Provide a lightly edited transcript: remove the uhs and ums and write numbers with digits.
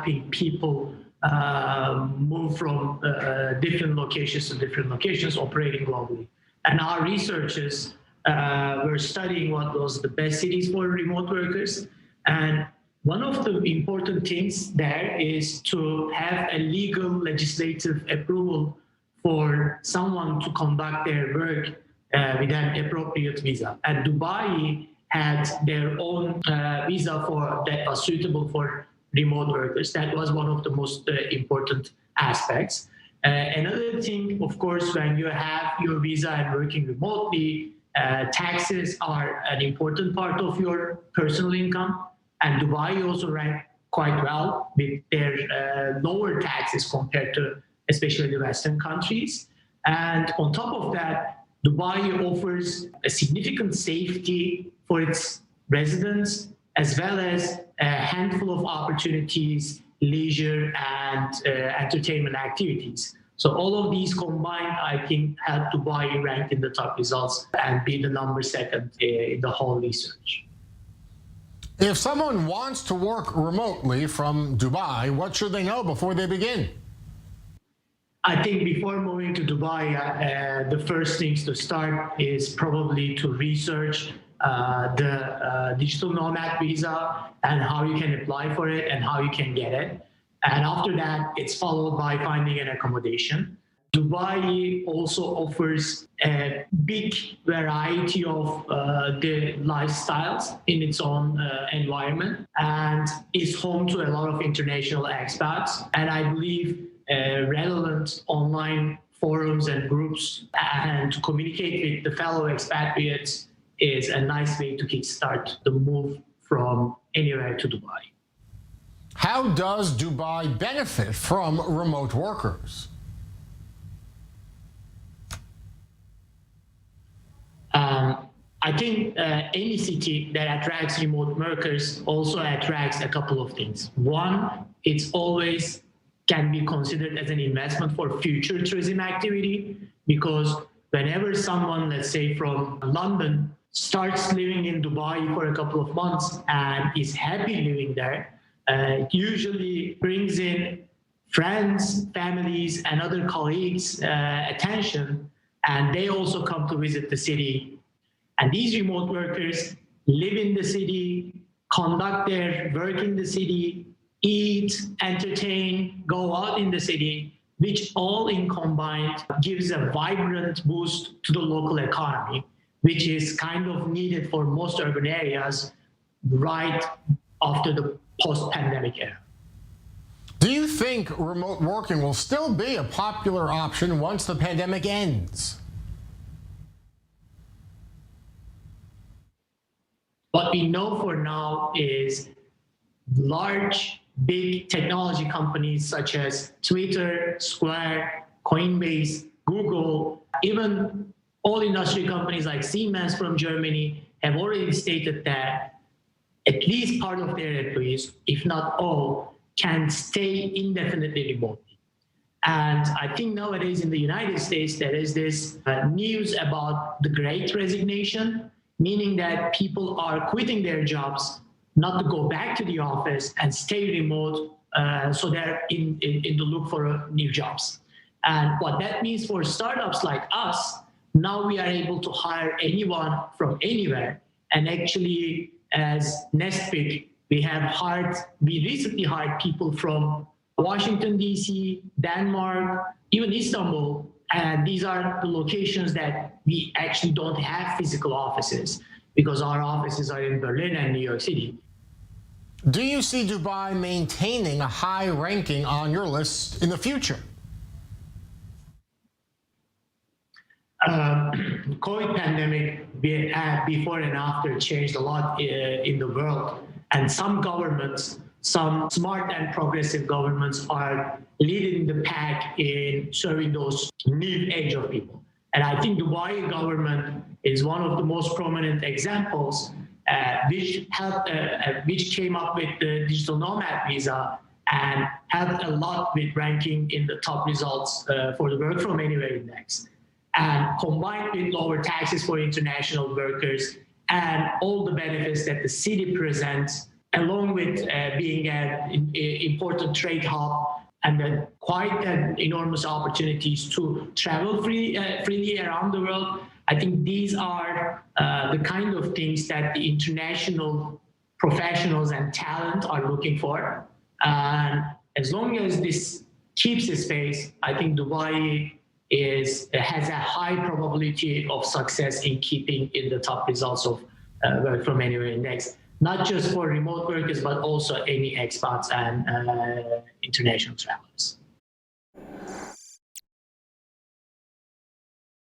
helping people move from different locations to different locations, operating globally. And our researchers were studying what was the best cities for remote workers. And one of the important things there is to have a legal legislative approval for someone to conduct their work with an appropriate visa. And Dubai had their own visa that was suitable for remote workers. That was one of the most important aspects. Another thing, of course, when you have your visa and working remotely, taxes are an important part of your personal income. And Dubai also ranked quite well with their lower taxes compared to especially the Western countries. And on top of that, Dubai offers a significant safety for its residents, as well as a handful of opportunities, leisure and entertainment activities. So all of these combined, I think, help Dubai rank in the top results and be the number second in the whole research. If someone wants to work remotely from Dubai, what should they know before they begin? I think before moving to Dubai, the first things to start is probably to research the digital nomad visa and how you can apply for it and how you can get it. And after that, it's followed by finding an accommodation. Dubai also offers a big variety of the lifestyles in its own environment and is home to a lot of international expats. And I believe relevant online forums and groups and to communicate with the fellow expatriates is a nice way to kickstart the move from anywhere to Dubai. How does Dubai benefit from remote workers? I think any city that attracts remote workers also attracts a couple of things. One, it's always can be considered as an investment for future tourism activity, because whenever someone, let's say from London, starts living in Dubai for a couple of months and is happy living there, it usually brings in friends, families, and other colleagues' attention, and they also come to visit the city. And these remote workers live in the city, conduct their work in the city, eat, entertain, go out in the city, which all in combined gives a vibrant boost to the local economy, which is kind of needed for most urban areas right after the post-pandemic era. Do you think remote working will still be a popular option once the pandemic ends? What we know for now is large, big technology companies such as Twitter, Square, Coinbase, Google, even all industry companies like Siemens from Germany have already stated that at least part of their employees, if not all, can stay indefinitely remotely. And I think nowadays in the United States, there is this news about the Great Resignation, meaning that people are quitting their jobs not to go back to the office and stay remote, so they're in the look for new jobs. And what that means for startups like us, now we are able to hire anyone from anywhere. And actually, as Nestpick, we recently hired people from Washington, D.C., Denmark, even Istanbul. And these are the locations that we actually don't have physical offices, because our offices are in Berlin and New York City. Do you see Dubai maintaining a high ranking on your list in the future? COVID pandemic before and after changed a lot in the world, and some governments, some smart and progressive governments, are leading the pack in serving those new age of people. And I think Dubai government is one of the most prominent examples, which came up with the digital nomad visa and helped a lot with ranking in the top results for the Work From Anywhere Index. And combined with lower taxes for international workers and all the benefits that the city presents, along with being an important trade hub and then quite enormous opportunities to travel freely around the world. I think these are the kind of things that the international professionals and talent are looking for. And as long as this keeps its pace, I think Dubai has a high probability of success in keeping in the top results of Work From Anywhere Index, not just for remote workers, but also any expats and international travelers.